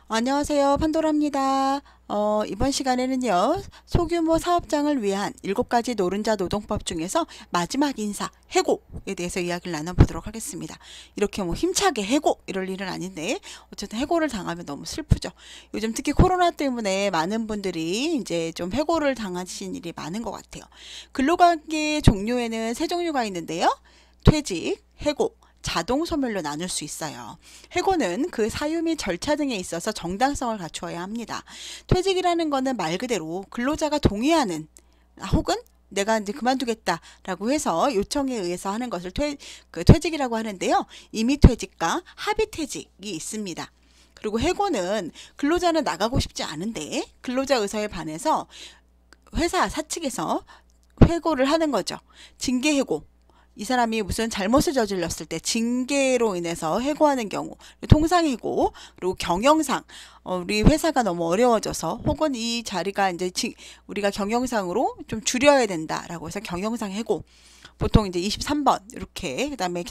안녕하세요. 판도라입니다. 이번 시간에는요, 소규모 사업장을 위한 7가지 노른자 노동법 중에서 마지막 인사, 해고에 대해서 이야기를 나눠보도록 하겠습니다. 이렇게 뭐 힘차게 해고 이럴 일은 아닌데 어쨌든 해고를 당하면 너무 슬프죠. 요즘 특히 코로나 때문에 많은 분들이 이제 좀 해고를 당하신 일이 많은 것 같아요. 근로관계 종류에는 세 종류가 있는데요. 퇴직, 해고, 자동 소멸로 나눌 수 있어요. 해고는 그 사유 및 절차 등에 있어서 정당성을 갖추어야 합니다. 퇴직이라는 거는 말 그대로 근로자가 동의하는 혹은 내가 이제 그만두겠다라고 해서 요청에 의해서 하는 것을 퇴직이라고 하는데요. 임의퇴직과 합의퇴직이 있습니다. 그리고 해고는 근로자는 나가고 싶지 않은데 근로자 의사에 반해서 회사 사측에서 해고를 하는 거죠. 징계해고. 이 사람이 무슨 잘못을 저질렀을 때 징계로 인해서 해고하는 경우, 통상해고, 그리고 경영상, 우리 회사가 너무 어려워져서 혹은 이 자리가 이제 우리가 경영상으로 좀 줄여야 된다라고 해서 경영상 해고, 보통 이제 23번 이렇게 그다음에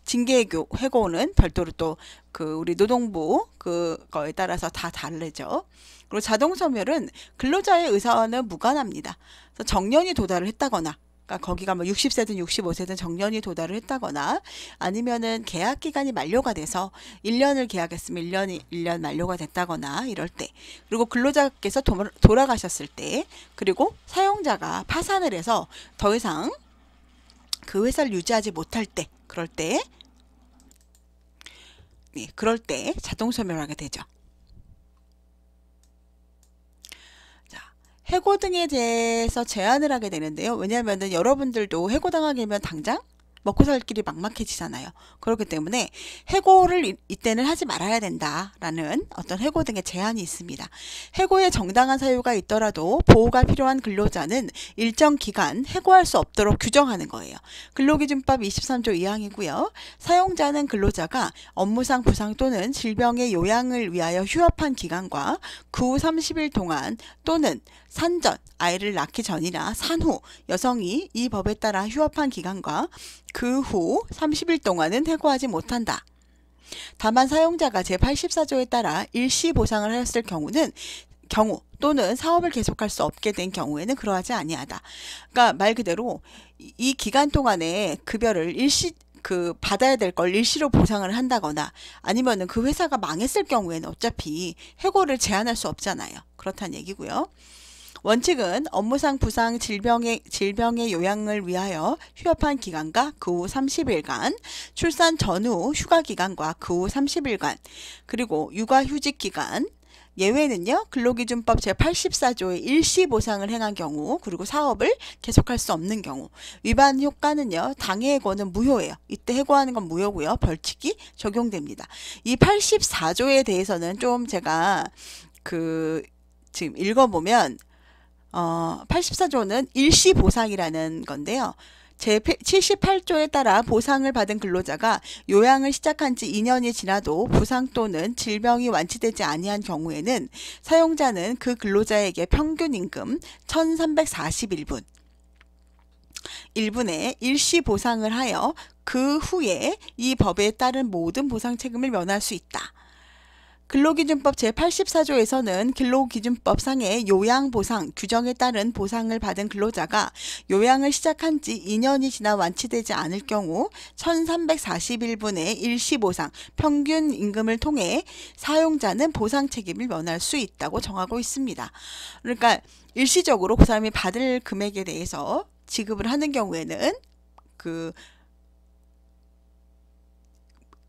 징계 해고는 별도로 또 그 우리 노동부 그거에 따라서 다 다르죠. 그리고 자동 소멸은 근로자의 의사와는 무관합니다. 그래서 정년이 도달을 했다거나 그러니까 거기가 뭐 60세든 65세든 정년이 도달을 했다거나 아니면은 계약 기간이 만료가 돼서 1년을 계약했으면 1년 만료가 됐다거나 이럴 때, 그리고 근로자께서 돌아가셨을 때, 그리고 사용자가 파산을 해서 더 이상 그 회사를 유지하지 못할 때, 그럴 때 자동 소멸하게 되죠. 해고 등에 대해서 제한을 하게 되는데요. 왜냐하면 여러분들도 해고당하게 되면 당장 먹고 살 길이 막막해지잖아요. 그렇기 때문에 해고를 이때는 하지 말아야 된다라는 어떤 해고 등의 제한이 있습니다. 해고에 정당한 사유가 있더라도 보호가 필요한 근로자는 일정 기간 해고할 수 없도록 규정하는 거예요. 근로기준법 23조 2항이고요. 사용자는 근로자가 업무상 부상 또는 질병의 요양을 위하여 휴업한 기간과 그 후 30일 동안 또는 산전, 아이를 낳기 전이나 산후, 여성이 이 법에 따라 휴업한 기간과 그 후 30일 동안은 해고하지 못한다. 다만 사용자가 제84조에 따라 일시 보상을 하였을 경우 또는 사업을 계속할 수 없게 된 경우에는 그러하지 아니하다. 그러니까 말 그대로 이 기간 동안에 급여를 받아야 될 걸 일시로 보상을 한다거나 아니면은 그 회사가 망했을 경우에는 어차피 해고를 제한할 수 없잖아요. 그렇다는 얘기고요. 원칙은 업무상 부상 질병의 요양을 위하여 휴업한 기간과 그 후 30일간, 출산 전후 휴가 기간과 그 후 30일간, 그리고 육아휴직 기간, 예외는요, 근로기준법 제84조의 일시 보상을 행한 경우, 그리고 사업을 계속할 수 없는 경우, 위반 효과는요, 당해해고는 무효예요. 이때 해고하는 건 무효고요. 벌칙이 적용됩니다. 이 84조에 대해서는 좀 제가 지금 읽어보면 84조는 일시 보상이라는 건데요. 제78조에 따라 보상을 받은 근로자가 요양을 시작한 지 2년이 지나도 부상 또는 질병이 완치되지 아니한 경우에는 사용자는 그 근로자에게 평균 임금 1341분 1분의 일시 보상을 하여 그 후에 이 법에 따른 모든 보상 책임을 면할 수 있다. 근로기준법 제84조에서는 근로기준법상의 요양보상 규정에 따른 보상을 받은 근로자가 요양을 시작한 지 2년이 지나 완치되지 않을 경우 1341분의 일시보상 평균 임금을 통해 사용자는 보상 책임을 면할 수 있다고 정하고 있습니다. 그러니까 일시적으로 그 사람이 받을 금액에 대해서 지급을 하는 경우에는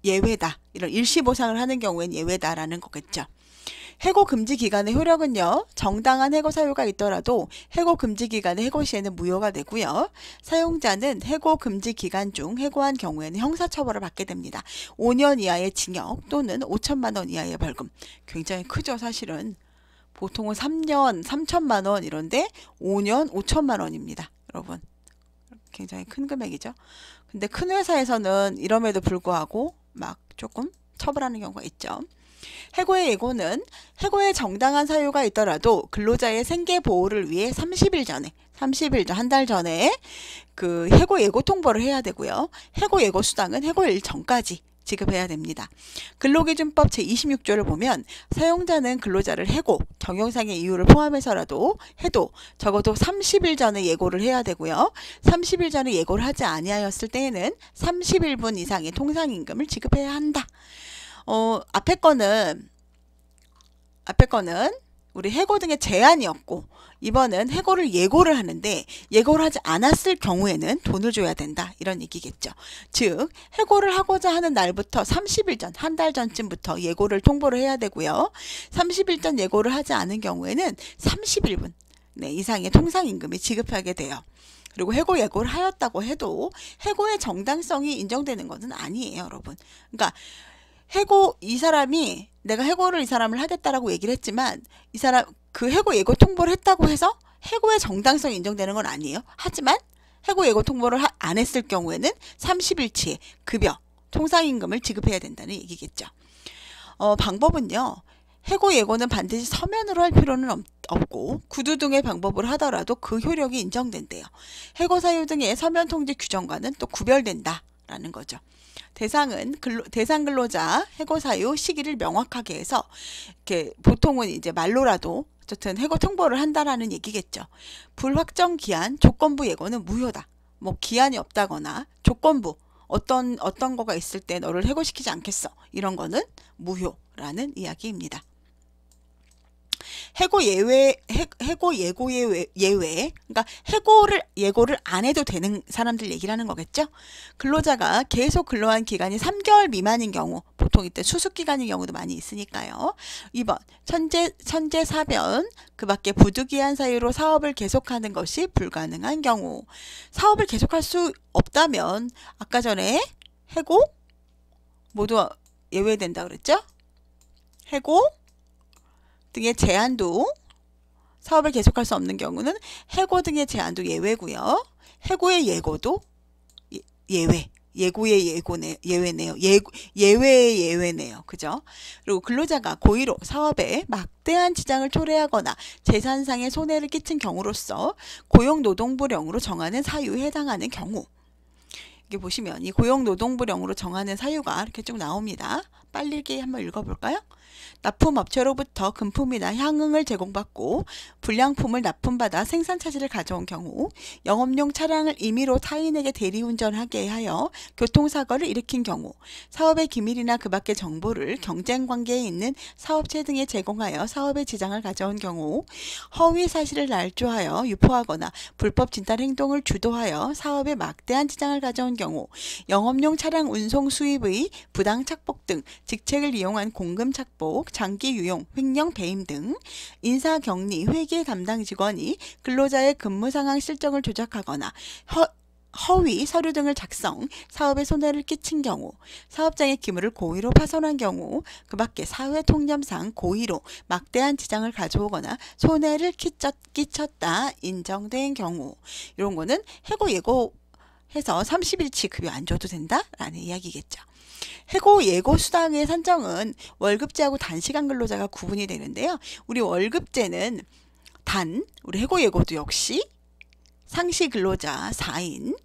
예외다. 이런 일시보상을 하는 경우엔 예외다라는 거겠죠. 해고 금지 기간의 효력은요. 정당한 해고 사유가 있더라도 해고 금지 기간의 해고 시에는 무효가 되고요. 사용자는 해고 금지 기간 중 해고한 경우에는 형사처벌을 받게 됩니다. 5년 이하의 징역 또는 5천만 원 이하의 벌금. 굉장히 크죠, 사실은. 보통은 3년 3천만 원 이런데 5년 5천만 원입니다. 여러분. 굉장히 큰 금액이죠. 근데 큰 회사에서는 이럼에도 불구하고 막 조금 처벌하는 경우가 있죠. 해고의 예고는 해고에 정당한 사유가 있더라도 근로자의 생계 보호를 위해 30일 전, 한 달 전에 그 해고 예고 통보를 해야 되고요. 해고 예고 수당은 해고일 전까지 지급해야 됩니다. 근로기준법 제26조를 보면 사용자는 근로자를 해고, 경영상의 이유를 포함해서라도 해도 적어도 30일 전에 예고를 해야 되고요. 30일 전에 예고를 하지 아니하였을 때에는 30일분 이상의 통상임금을 지급해야 한다. 앞에 거는 우리 해고 등의 제한이었고, 이번은 해고를 예고를 하는데 예고를 하지 않았을 경우에는 돈을 줘야 된다, 이런 얘기겠죠. 즉 해고를 하고자 하는 날부터 30일 전, 한 달 전쯤부터 예고를 통보를 해야 되고요. 30일 전 예고를 하지 않은 경우에는 30일분 이상의 통상임금이 지급하게 돼요. 그리고 해고 예고를 하였다고 해도 해고의 정당성이 인정되는 것은 아니에요, 여러분. 그러니까 내가 해고를 이 사람을 하겠다라고 얘기를 했지만 이 사람 그 해고 예고 통보를 했다고 해서 해고의 정당성이 인정되는 건 아니에요. 하지만 해고 예고 통보를 안 했을 경우에는 30일치의 급여, 통상임금을 지급해야 된다는 얘기겠죠. 방법은요. 해고 예고는 반드시 서면으로 할 필요는 없고 구두 등의 방법으로 하더라도 그 효력이 인정된대요. 해고 사유 등의 서면 통지 규정과는 또 구별된다라는 거죠. 대상 근로자 해고 사유 시기를 명확하게 해서 이렇게 보통은 이제 말로라도 어쨌든 해고 통보를 한다라는 얘기겠죠. 불확정 기한 조건부 예고는 무효다. 뭐 기한이 없다거나 조건부 어떤 거가 있을 때 너를 해고시키지 않겠어, 이런 거는 무효라는 이야기입니다. 해고 예고의 예외, 그러니까 해고를 예고를 안 해도 되는 사람들 얘기를 하는 거겠죠. 근로자가 계속 근로한 기간이 3개월 미만인 경우, 보통 이때 수습기간인 경우도 많이 있으니까요. 2번 천재 사변, 그 밖에 부득이한 사유로 사업을 계속하는 것이 불가능한 경우. 사업을 계속할 수 없다면 아까 전에 해고 모두 예외된다 그랬죠. 해고 등의 제한도, 사업을 계속할 수 없는 경우는 해고 등의 제한도 예외고요. 해고의 예고도 예외의 예외네요. 그죠? 그리고 근로자가 고의로 사업에 막대한 지장을 초래하거나 재산상의 손해를 끼친 경우로서 고용노동부령으로 정하는 사유에 해당하는 경우. 이게 보시면 이 고용노동부령으로 정하는 사유가 이렇게 쭉 나옵니다. 빨리 읽기 한번 읽어볼까요? 납품업체로부터 금품이나 향응을 제공받고 불량품을 납품받아 생산차질을 가져온 경우, 영업용 차량을 임의로 타인에게 대리운전하게 하여 교통사고를 일으킨 경우, 사업의 기밀이나 그 밖의 정보를 경쟁관계에 있는 사업체 등에 제공하여 사업에 지장을 가져온 경우, 허위 사실을 날조하여 유포하거나 불법 진단 행동을 주도하여 사업에 막대한 지장을 가져온 경우, 영업용 차량 운송 수입의 부당 착복 등 직책을 이용한 공금 착복, 장기 유용, 횡령 배임 등 인사격리, 회계 담당 직원이 근로자의 근무 상황 실정을 조작하거나 허위 서류 등을 작성, 사업에 손해를 끼친 경우, 사업장의 기물을 고의로 파손한 경우, 그 밖에 사회 통념상 고의로 막대한 지장을 가져오거나 손해를 끼쳤다 인정된 경우, 이런 거는 해고 예고해서 30일치 급여 안 줘도 된다라는 이야기겠죠. 해고 예고 수당의 산정은 월급제하고 단시간 근로자가 구분이 되는데요. 우리 월급제는 우리 해고 예고도 역시 상시 근로자 4인,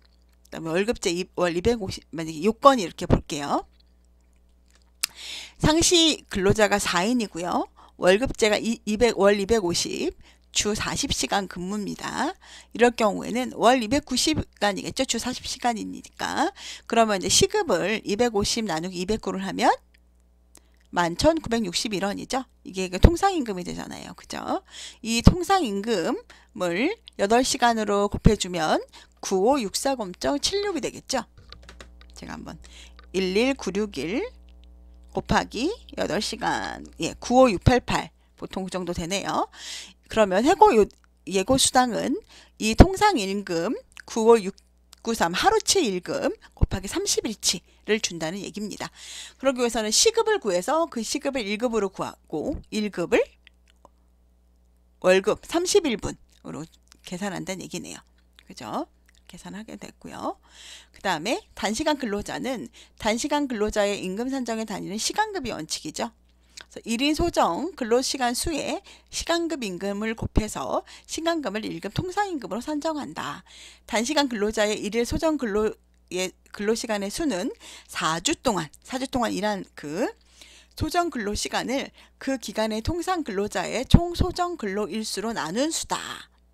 그다음에 월급제 월 250, 만약에 요건이 이렇게 볼게요. 상시 근로자가 4인이고요. 월급제가 월 250, 주 40시간 근무입니다. 이럴 경우에는 월 290시간이겠죠. 주 40시간이니까. 그러면 이제 시급을 250 나누기 209를 하면 11,961원이죠. 이게 통상임금이 되잖아요. 그죠? 이 통상임금을 8시간으로 곱해주면 95640.76이 되겠죠. 제가 한번 11961 곱하기 8시간, 95688, 보통 그 정도 되네요. 그러면 해고 예고 수당은 이 통상임금 95693 하루치 일금 곱하기 30일치를 준다는 얘기입니다. 그러기 위해서는 시급을 구해서 그 시급을 1급으로 구하고 1급을 월급 30일분으로 계산한다는 얘기네요. 그죠? 계산하게 됐고요. 그 다음에 단시간 근로자는 단시간 근로자의 임금 산정의 단위는 시간급이 원칙이죠. 1인 소정 근로시간 수에 시간급 임금을 곱해서 시간금을 1급 통상임금으로 산정한다. 단시간 근로자의 1일 소정 근로의 근로시간의 수는 4주 동안 일한 그 소정 근로시간을 그 기간의 통상 근로자의 총 소정 근로일수로 나눈 수다.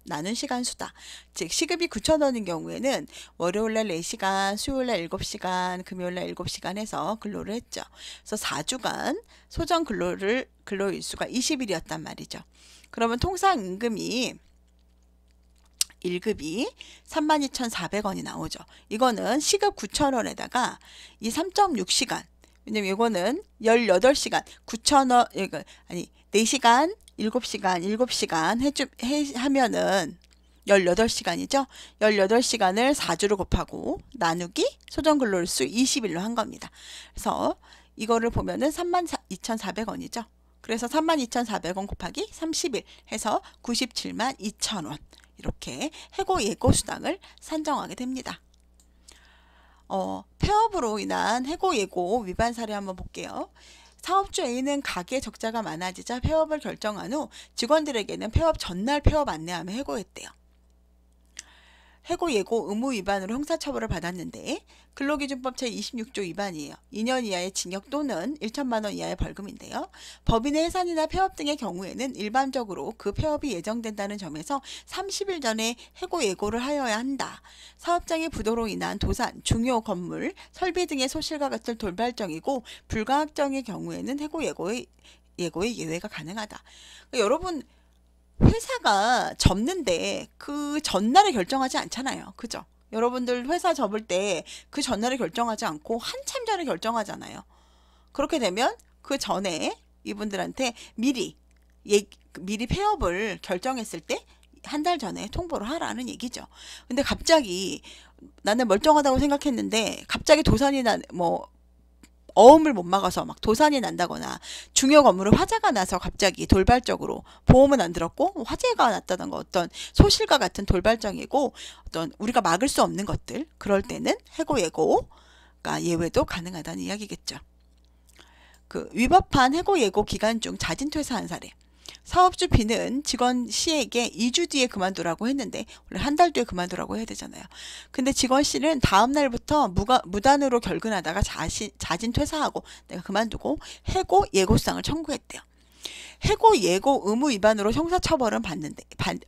나눈 시간 수다. 즉 시급이 9,000원인 경우에는 월요일날 4시간, 수요일날 7시간, 금요일날 7시간 해서 근로를 했죠. 그래서 4주간 소정 근로일수가 20일이었단 말이죠. 그러면 통상 임금이 1급이 32,400원이 나오죠. 이거는 시급 9,000원에다가 이 3.6시간, 왜냐면 이거는 18시간, 9,000원, 아니 4시간, 7시간 하면은 18시간이죠. 18시간을 4주로 곱하고 나누기 소정근로일수 20일로 한 겁니다. 그래서 이거를 보면은 32,400원이죠. 그래서 32,400원 곱하기 30일 해서 972,000원. 이렇게 해고 예고 수당을 산정하게 됩니다. 폐업으로 인한 해고 예고 위반 사례 한번 볼게요. 사업주 A는 가게 적자가 많아지자 폐업을 결정한 후 직원들에게는 폐업 전날 폐업 안내하며 해고했대요. 해고 예고 의무 위반으로 형사처벌을 받았는데 근로기준법 제26조 위반이에요. 2년 이하의 징역 또는 1천만 원 이하의 벌금인데요. 법인의 해산이나 폐업 등의 경우에는 일반적으로 그 폐업이 예정된다는 점에서 30일 전에 해고 예고를 하여야 한다. 사업장의 부도로 인한 도산, 중요 건물, 설비 등의 소실과 같은 돌발정이고 불가학정의 경우에는 해고 예고의 예외가 가능하다. 그러니까 여러분 회사가 접는데 그 전날에 결정하지 않잖아요. 그죠? 여러분들 회사 접을 때 그 전날에 결정하지 않고 한참 전에 결정하잖아요. 그렇게 되면 그 전에 이분들한테 미리 폐업을 결정했을 때 한 달 전에 통보를 하라는 얘기죠. 근데 갑자기 나는 멀쩡하다고 생각했는데 갑자기 도산이 어음을 못 막아서 막 도산이 난다거나 중요 건물에 화재가 나서 갑자기 돌발적으로 보험은 안 들었고 화재가 났다던가 어떤 소실과 같은 돌발적이고 어떤 우리가 막을 수 없는 것들, 그럴 때는 해고 예고가 예외도 가능하다는 이야기겠죠. 그 위법한 해고 예고 기간 중 자진 퇴사한 사례. 사업주 B는 직원 C에게 2주 뒤에 그만두라고 했는데 원래 한 달 뒤에 그만두라고 해야 되잖아요. 근데 직원 C는 다음 날부터 무단으로 결근하다가 자진 퇴사하고 내가 그만두고 해고 예고수당을 청구했대요. 해고 예고 의무 위반으로 형사처벌은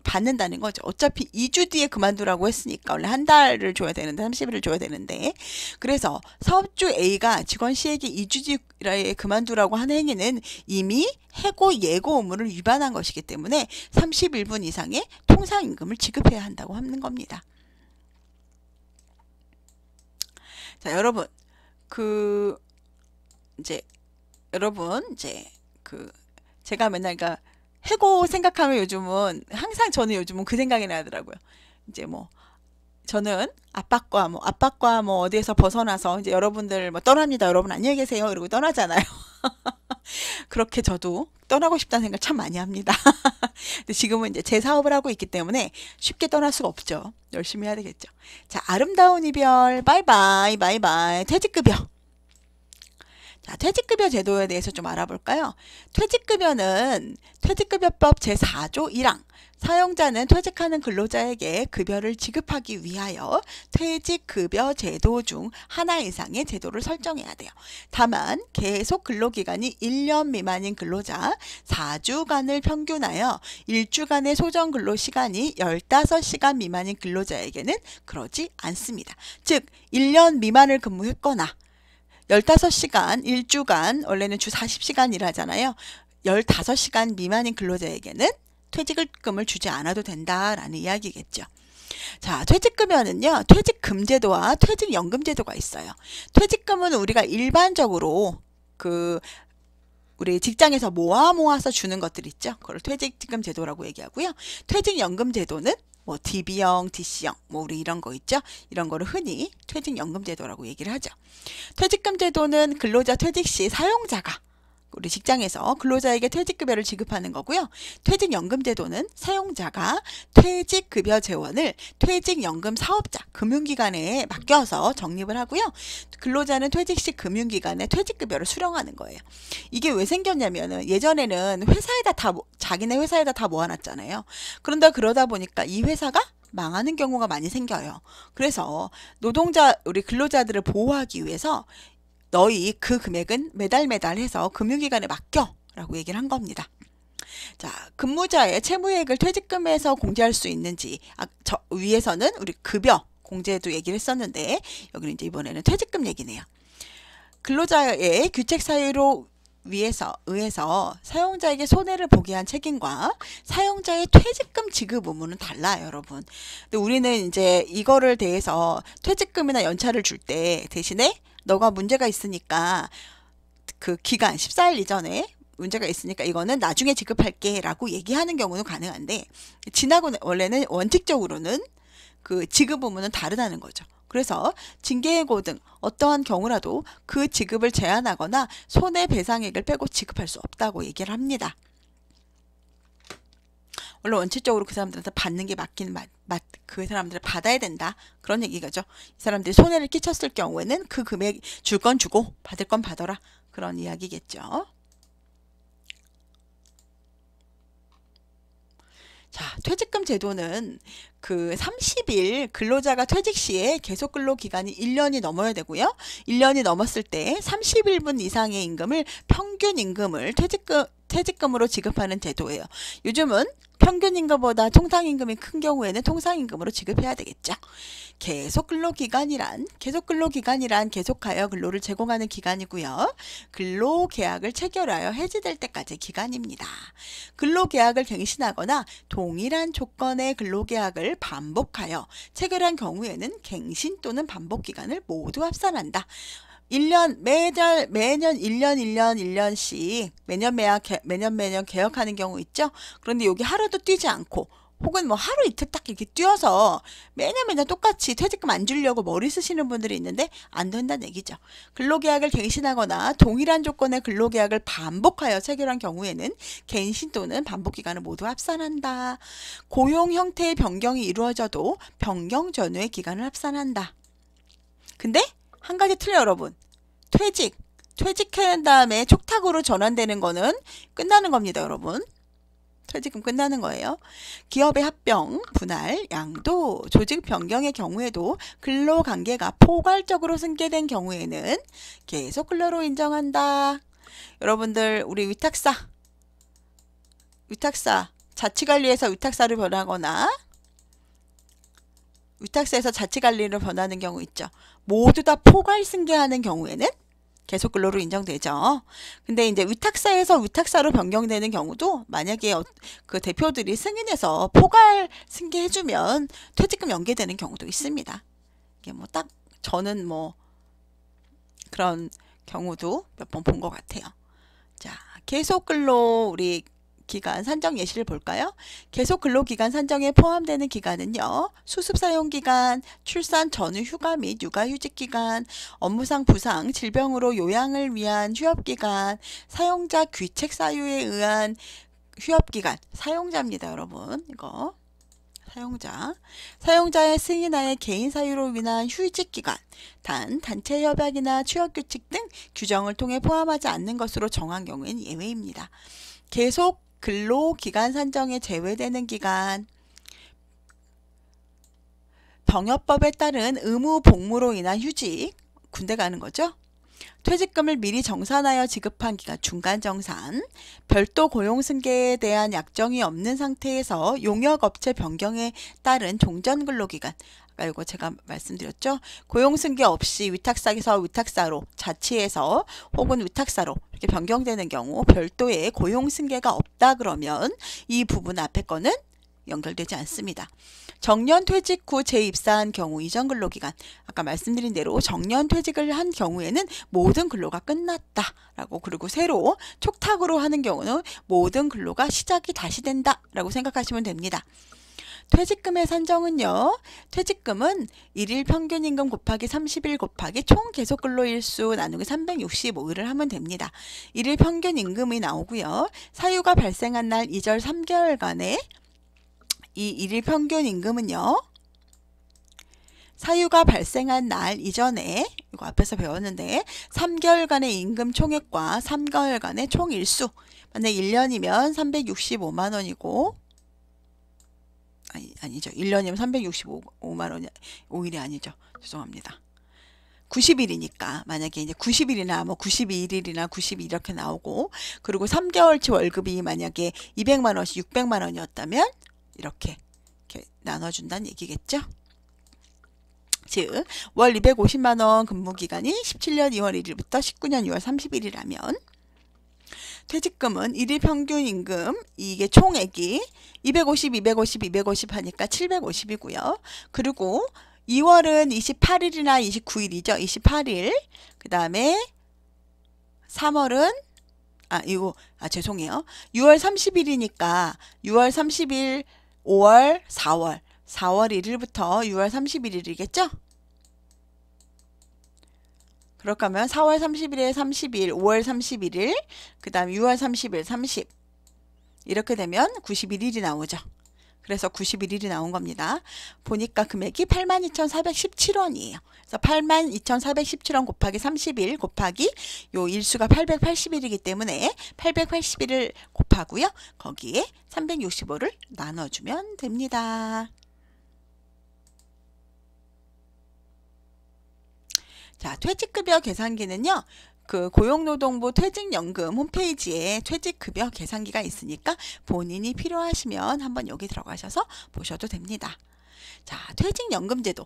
받는다는 거죠. 어차피 2주 뒤에 그만두라고 했으니까 원래 한 달을 줘야 되는데 30일을 줘야 되는데, 그래서 사업주 A가 직원 C에게 2주 뒤에 그만두라고 한 행위는 이미 해고 예고 의무를 위반한 것이기 때문에 31분 이상의 통상임금을 지급해야 한다고 하는 겁니다. 자, 여러분 제가 맨날 해고 생각하면 저는 요즘은 그 생각이 나더라고요. 이제 저는 압박과 어디에서 벗어나서 이제 여러분들 떠납니다. 여러분 안녕히 계세요. 이러고 떠나잖아요. 그렇게 저도 떠나고 싶다는 생각 참 많이 합니다. 근데 지금은 이제 제 사업을 하고 있기 때문에 쉽게 떠날 수가 없죠. 열심히 해야 되겠죠. 자, 아름다운 이별, 바이바이, 퇴직급여. 자, 퇴직급여 제도에 대해서 좀 알아볼까요? 퇴직급여는 퇴직급여법 제4조 1항 사용자는 퇴직하는 근로자에게 급여를 지급하기 위하여 퇴직급여 제도 중 하나 이상의 제도를 설정해야 돼요. 다만 계속 근로기간이 1년 미만인 근로자 4주간을 평균하여 1주간의 소정 근로시간이 15시간 미만인 근로자에게는 그러지 않습니다. 즉 1년 미만을 근무했거나 15시간, 1주간, 원래는 주 40시간 일하잖아요. 15시간 미만인 근로자에게는 퇴직금을 주지 않아도 된다라는 이야기겠죠. 자, 퇴직급여는요, 퇴직금제도와 퇴직연금제도가 있어요. 퇴직금은 우리가 일반적으로 우리 직장에서 모아서 주는 것들 있죠. 그걸 퇴직금 제도라고 얘기하고요. 퇴직연금 제도는 DB형, DC형, 우리 이런 거 있죠? 이런 거를 흔히 퇴직연금 제도라고 얘기를 하죠. 퇴직금 제도는 근로자 퇴직 시 사용자가 우리 직장에서 근로자에게 퇴직급여를 지급하는 거고요. 퇴직연금 제도는 사용자가 퇴직급여 재원을 퇴직연금 사업자, 금융기관에 맡겨서 적립을 하고요. 근로자는 퇴직 시 금융기관에 퇴직급여를 수령하는 거예요. 이게 왜 생겼냐면은 예전에는 자기네 회사에다 다 모아놨잖아요. 그러다 보니까 이 회사가 망하는 경우가 많이 생겨요. 그래서 노동자, 우리 근로자들을 보호하기 위해서 너희 그 금액은 매달 해서 금융기관에 맡겨 라고 얘기를 한 겁니다. 자, 근무자의 채무액을 퇴직금에서 공제할 수 있는지, 저 위에서는 우리 급여 공제도 얘기를 했었는데 여기는 이제 이번에는 퇴직금 얘기네요. 근로자의 규책 사유로 의해서 사용자에게 손해를 보게 한 책임과 사용자의 퇴직금 지급 의무는 달라요, 여러분. 근데 우리는 이제 이거를 대해서 퇴직금이나 연차를 줄 때 대신에 너가 문제가 있으니까 그 기간 14일 이전에 문제가 있으니까 이거는 나중에 지급할게 라고 얘기하는 경우는 가능한데, 지나고 원래는 원칙적으로는 그 지급 의무는 다르다는 거죠. 그래서 징계해고 등 어떠한 경우라도 그 지급을 제한하거나 손해배상액을 빼고 지급할 수 없다고 얘기를 합니다. 원래 원칙적으로 그 사람들한테 받는 게 맞긴 그 사람들을 받아야 된다, 그런 얘기가죠. 이 사람들이 손해를 끼쳤을 경우에는 그 금액 줄 건 주고 받을 건 받아라, 그런 이야기겠죠. 자, 퇴직금 제도는 그 30일 근로자가 퇴직 시에 계속 근로 기간이 1년이 넘어야 되고요. 1년이 넘었을 때 31분 이상의 임금을 평균 임금을 퇴직금으로 지급하는 제도예요. 요즘은 평균 임금보다 통상임금이 큰 경우에는 통상임금으로 지급해야 되겠죠. 계속 근로기간이란 계속하여 근로를 제공하는 기간이고요. 근로계약을 체결하여 해지될 때까지 기간입니다. 근로계약을 갱신하거나 동일한 조건의 근로계약을 반복하여 체결한 경우에는 갱신 또는 반복 기간을 모두 합산한다. 1년, 매년 1년씩 매년 개혁하는 경우 있죠. 그런데 여기 하루도 뛰지 않고 혹은 뭐 하루 이틀 딱 이렇게 뛰어서 매년 똑같이 퇴직금 안 주려고 머리 쓰시는 분들이 있는데 안 된다는 얘기죠. 근로계약을 갱신하거나 동일한 조건의 근로계약을 반복하여 체결한 경우에는 갱신 또는 반복 기간을 모두 합산한다. 고용 형태의 변경이 이루어져도 변경 전후의 기간을 합산한다. 근데 한 가지 틀려, 여러분. 퇴직한 다음에 촉탁으로 전환되는 거는 끝나는 겁니다, 여러분. 퇴직금 끝나는 거예요. 기업의 합병, 분할, 양도, 조직 변경의 경우에도 근로관계가 포괄적으로 승계된 경우에는 계속 근로로 인정한다. 여러분들, 우리 위탁사 자치관리에서 위탁사를 변하거나 위탁사에서 자치관리를 변하는 경우 있죠. 모두 다 포괄 승계하는 경우에는 계속 근로로 인정되죠. 근데 이제 위탁사에서 위탁사로 변경되는 경우도 만약에 그 대표들이 승인해서 포괄 승계해주면 퇴직금 연계되는 경우도 있습니다. 이게 뭐 딱 저는 뭐 그런 경우도 몇 번 본 것 같아요. 자, 계속 근로 우리 기간 산정 예시를 볼까요? 계속 근로기간 산정에 포함되는 기간은요. 수습사용기간, 출산 전후 휴가 및 육아휴직기간, 업무상 부상, 질병으로 요양을 위한 휴업기간, 사용자 귀책 사유에 의한 휴업기간, 사용자입니다, 여러분. 이거 사용자의 승인하에 개인 사유로 인한 휴직기간, 단체 협약이나 취업규칙 등 규정을 통해 포함하지 않는 것으로 정한 경우에는 예외입니다. 계속 근로기간 산정에 제외되는 기간, 병역법에 따른 의무 복무로 인한 휴직, 군대 가는 거죠. 퇴직금을 미리 정산하여 지급한 기간, 중간정산, 별도 고용승계에 대한 약정이 없는 상태에서 용역업체 변경에 따른 종전근로기간, 아까 이거 제가 말씀드렸죠. 고용승계 없이 위탁사에서 위탁사로, 자치에서 혹은 위탁사로 이렇게 변경되는 경우 별도의 고용승계가 없다 그러면 이 부분 앞에 거는 연결되지 않습니다. 정년 퇴직 후 재입사한 경우 이전 근로기간, 아까 말씀드린 대로 정년 퇴직을 한 경우에는 모든 근로가 끝났다라고, 그리고 새로 촉탁으로 하는 경우는 모든 근로가 시작이 다시 된다라고 생각하시면 됩니다. 퇴직금의 산정은요. 퇴직금은 일일 평균임금 곱하기 30일 곱하기 총 계속근로일수 나누기 365일을 하면 됩니다. 일일 평균임금이 나오고요. 사유가 발생한 날 이절 3개월간의 이 일일 평균임금은요. 사유가 발생한 날 이전에 이거 앞에서 배웠는데 3개월간의 임금 총액과 3개월간의 총일수, 만약 1년이면 365만 원이고 아니죠. 1년이면 365만 원이 5일이 아니죠. 죄송합니다. 90일이니까 만약에 이제 90일이나 뭐 92일이나 90일 이렇게 나오고, 그리고 3개월치 월급이 만약에 200만 원씩 600만 원이었다면 이렇게 나눠준다는 얘기겠죠. 즉, 월 250만 원 근무 기간이 17년 2월 1일부터 19년 6월 30일이라면 퇴직금은 일일 평균 임금, 이게 총액이 250, 250, 250 하니까 750이고요. 그리고 2월은 28일이나 29일이죠. 28일. 그 다음에 3월은 죄송해요. 6월 30일이니까 6월 30일, 5월, 4월 1일부터 6월 31일이겠죠? 그렇게 하면 4월 30일에 30일, 5월 31일, 그 다음 6월 30일, 30 이렇게 되면 91일이 나오죠. 그래서 91일이 나온 겁니다. 보니까 금액이 82,417원이에요. 그래서 82,417원 곱하기 30일 곱하기 요 일수가 880일이기 때문에 880일을 곱하고요. 거기에 365를 나눠주면 됩니다. 자, 퇴직급여 계산기는요. 그 고용노동부 퇴직연금 홈페이지에 퇴직급여 계산기가 있으니까 본인이 필요하시면 한번 여기 들어가셔서 보셔도 됩니다. 자, 퇴직연금제도.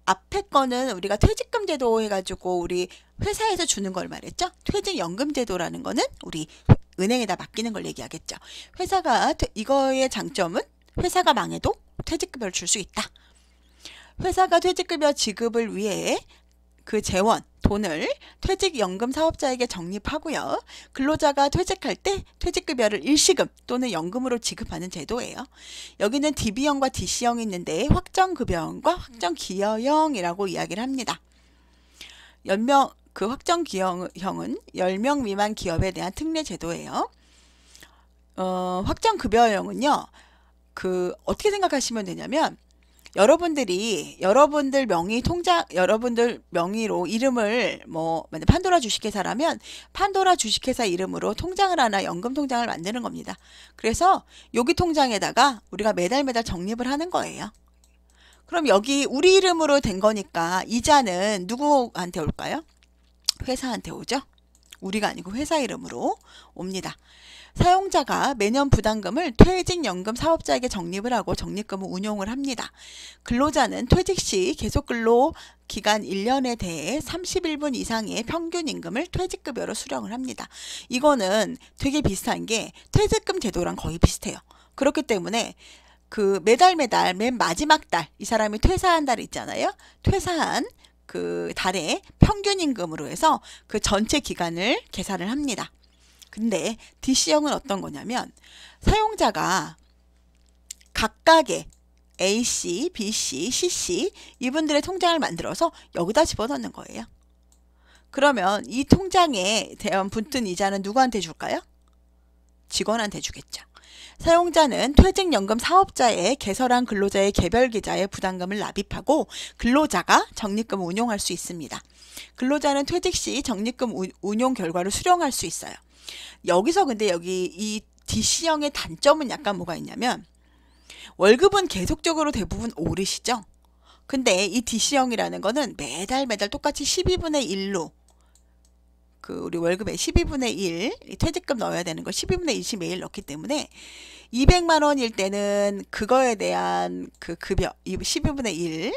앞에 거는 우리가 퇴직금제도 해가지고 우리 회사에서 주는 걸 말했죠. 퇴직연금제도라는 거는 우리 은행에다 맡기는 걸 얘기하겠죠. 회사가 이거의 장점은 회사가 망해도 퇴직급여를 줄 수 있다. 회사가 퇴직급여 지급을 위해 그 재원, 돈을 퇴직연금 사업자에게 적립하고요. 근로자가 퇴직할 때 퇴직급여를 일시금 또는 연금으로 지급하는 제도예요. 여기는 DB형과 DC형이 있는데 확정급여형과 확정기여형이라고 이야기를 합니다. 그 확정기여형은 10명 미만 기업에 대한 특례 제도예요. 확정급여형은요. 어떻게 생각하시면 되냐면 여러분들 명의로 이름을 만약 판도라 주식회사라면 판도라 주식회사 이름으로 통장을 하나 연금 통장을 만드는 겁니다. 그래서 여기 통장에다가 우리가 매달 적립을 하는 거예요. 그럼 여기 우리 이름으로 된 거니까 이자는 누구한테 올까요? 회사한테 오죠. 우리가 아니고 회사 이름으로 옵니다. 사용자가 매년 부담금을 퇴직연금 사업자에게 적립을 하고 적립금을 운용을 합니다. 근로자는 퇴직 시 계속근로 기간 1년에 대해 31분 이상의 평균 임금을 퇴직급여로 수령을 합니다. 이거는 되게 비슷한 게 퇴직금 제도랑 거의 비슷해요. 그렇기 때문에 매달 맨 마지막 달, 이 사람이 퇴사한 달 있잖아요. 퇴사한 그 달에 평균 임금으로 해서 그 전체 기간을 계산을 합니다. 근데 DC형은 어떤 거냐면 사용자가 각각의 A씨, B씨, C씨 이분들의 통장을 만들어서 여기다 집어넣는 거예요. 그러면 이 통장에 대한 붙은 이자는 누구한테 줄까요? 직원한테 주겠죠. 사용자는 퇴직연금 사업자에 개설한 근로자의 개별 계좌에 부담금을 납입하고 근로자가 적립금을 운용할 수 있습니다. 근로자는 퇴직 시 적립금 운용 결과를 수령할 수 있어요. 여기서 근데 이 DC형의 단점은 약간 뭐가 있냐면 월급은 계속적으로 대부분 오르시죠. 근데 이 DC형이라는 거는 매달 똑같이 12분의 1로 우리 월급의 12분의 1 퇴직금 넣어야 되는 거 12분의 1씩 매일 넣기 때문에 200만 원일 때는 그거에 대한 그 급여 12분의 1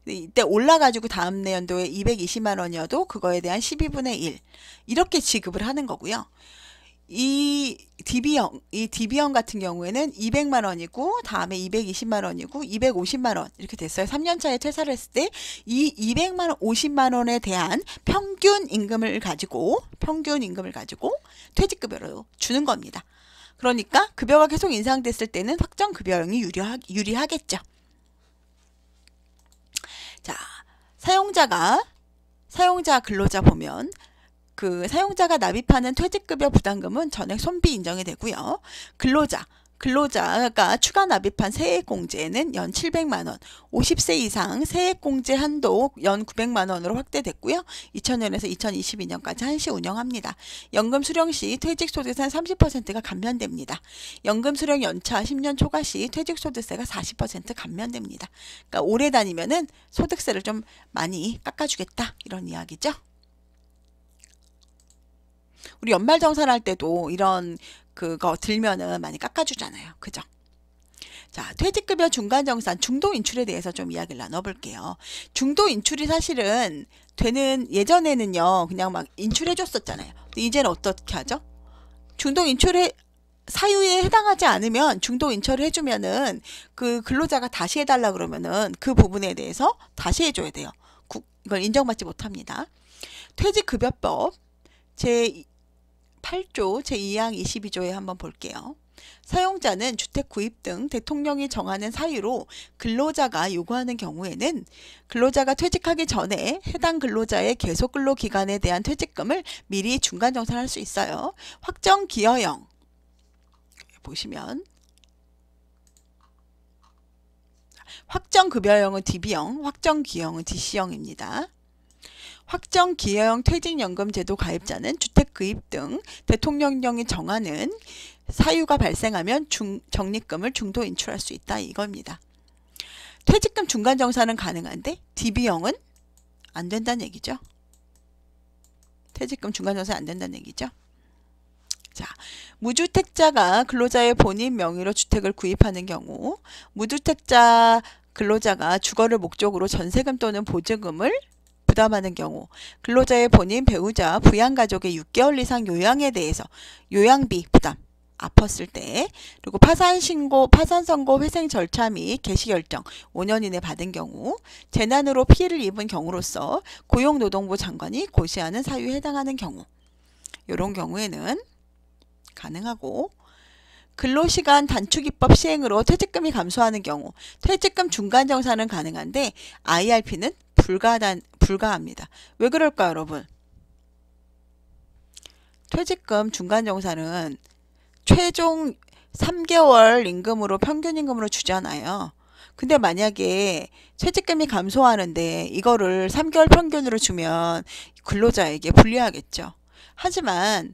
이때 올라가지고 다음 내연도에 220만 원이어도 그거에 대한 12분의 1 이렇게 지급을 하는 거고요. 이 DB형 같은 경우에는 200만 원이고 다음에 220만 원이고 250만 원 이렇게 됐어요. 3년 차에 퇴사를 했을 때 이 200만 원, 50만 원에 대한 평균 임금을 가지고 퇴직급여로 주는 겁니다. 그러니까 급여가 계속 인상됐을 때는 확정급여형이 유리하겠죠. 자, 사용자 근로자 보면 사용자가 납입하는 퇴직급여 부담금은 전액 손비 인정이 되고요. 근로자 근로자가 추가 납입한 세액공제는 연 700만원, 50세 이상 세액공제 한도 연 900만원으로 확대됐고요. 2000년에서 2022년까지 한시 운영합니다. 연금 수령 시 퇴직소득세 30%가 감면됩니다. 연금 수령 연차 10년 초과 시 퇴직소득세가 40% 감면됩니다. 그러니까 오래 다니면은 소득세를 좀 많이 깎아주겠다 이런 이야기죠. 우리 연말정산할 때도 이런 그거 들면은 많이 깎아주잖아요. 그죠? 자, 퇴직급여 중간정산 중도인출에 대해서 좀 이야기를 나눠볼게요. 중도인출이 사실은 예전에는요, 그냥 막 인출해줬었잖아요. 근데 이제는 어떻게 하죠? 중도인출에 사유에 해당하지 않으면 중도인출을 해주면은 그 근로자가 다시 해달라 그러면은 그 부분에 대해서 다시 해줘야 돼요. 이걸 인정받지 못합니다. 퇴직급여법 제8조 제2항 22조에 한번 볼게요. 사용자는 주택 구입 등 대통령이 정하는 사유로 근로자가 요구하는 경우에는 근로자가 퇴직하기 전에 해당 근로자의 계속 근로 기간에 대한 퇴직금을 미리 중간정산할 수 있어요. 확정기여형 보시면 확정급여형은 DB형, 확정기여형은 DC형입니다. 확정기여형 퇴직연금 제도 가입자는 주택 구입 등 대통령령이 정하는 사유가 발생하면 적립금을 중도 인출할 수 있다 이겁니다. 퇴직금 중간정산은 가능한데 DB형은 안 된다는 얘기죠. 퇴직금 중간정산 안 된다는 얘기죠. 자, 무주택자가 근로자의 본인 명의로 주택을 구입하는 경우 무주택자 근로자가 주거를 목적으로 전세금 또는 보증금을 부담하는 경우 근로자의 본인 배우자 부양가족의 6개월 이상 요양에 대해서 요양비 부담 아팠을 때 그리고 파산신고, 파산선고 회생 절차 및 개시결정 5년 이내 받은 경우 재난으로 피해를 입은 경우로서 고용노동부 장관이 고시하는 사유에 해당하는 경우 이런 경우에는 가능하고 근로시간 단축입법 시행으로 퇴직금이 감소하는 경우 퇴직금 중간정산은 가능한데 IRP는 불가합니다. 왜 그럴까요, 여러분? 퇴직금 중간정산은 최종 3개월 임금으로 평균 임금으로 주잖아요. 근데 만약에 퇴직금이 감소하는데 이거를 3개월 평균으로 주면 근로자에게 불리하겠죠. 하지만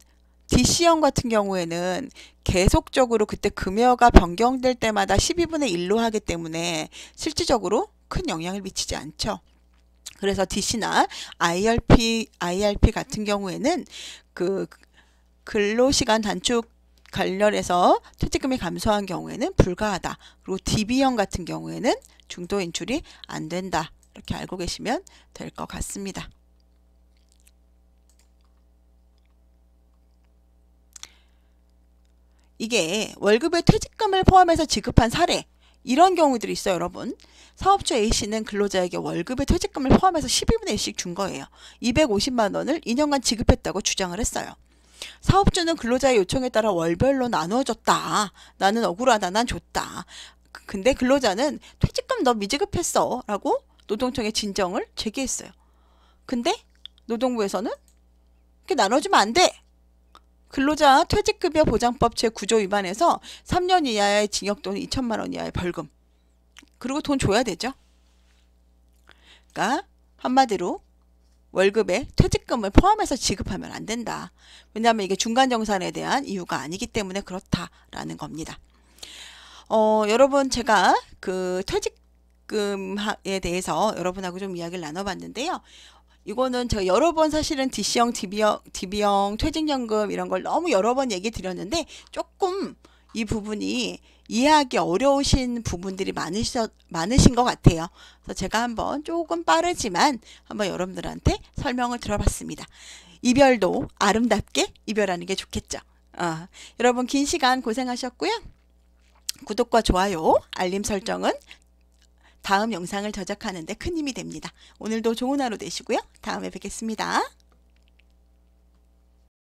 DC형 같은 경우에는 계속적으로 그때 금여가 변경될 때마다 12분의 1로 하기 때문에 실질적으로 큰 영향을 미치지 않죠. 그래서 DC나 IRP 같은 경우에는 그 근로시간 단축 관련해서 퇴직금이 감소한 경우에는 불가하다. 그리고 DB형 같은 경우에는 중도 인출이 안 된다. 이렇게 알고 계시면 될 것 같습니다. 이게 월급에 퇴직금을 포함해서 지급한 사례 이런 경우들이 있어요, 여러분. 사업주 A씨는 근로자에게 월급에 퇴직금을 포함해서 12분의 1씩 준 거예요. 250만 원을 2년간 지급했다고 주장을 했어요. 사업주는 근로자의 요청에 따라 월별로 나눠줬다. 나는 억울하다. 난 줬다. 근데 근로자는 퇴직금 너 미지급했어. 라고 노동청에 진정을 제기했어요. 근데 노동부에서는 그렇게 나눠주면 안 돼. 근로자 퇴직급여 보장법 제9조 위반해서 3년 이하의 징역 또는 2천만 원 이하의 벌금. 그리고 돈 줘야 되죠. 그러니까 한마디로 월급에 퇴직금을 포함해서 지급하면 안 된다. 왜냐하면 이게 중간정산에 대한 이유가 아니기 때문에 그렇다라는 겁니다. 여러분 제가 그 퇴직금에 대해서 여러분하고 좀 이야기를 나눠봤는데요. 이거는 제가 여러 번 사실은 DC형, DB형, 퇴직연금 이런 걸 너무 여러 번 얘기 드렸는데 조금 이 부분이 이해하기 어려우신 부분들이 많으신 것 같아요. 그래서 제가 한번 조금 빠르지만 한번 여러분들한테 설명을 들어봤습니다. 이별도 아름답게 이별하는 게 좋겠죠. 여러분 긴 시간 고생하셨고요. 구독과 좋아요, 알림 설정은 다음 영상을 제작하는 데 큰 힘이 됩니다. 오늘도 좋은 하루 되시고요. 다음에 뵙겠습니다.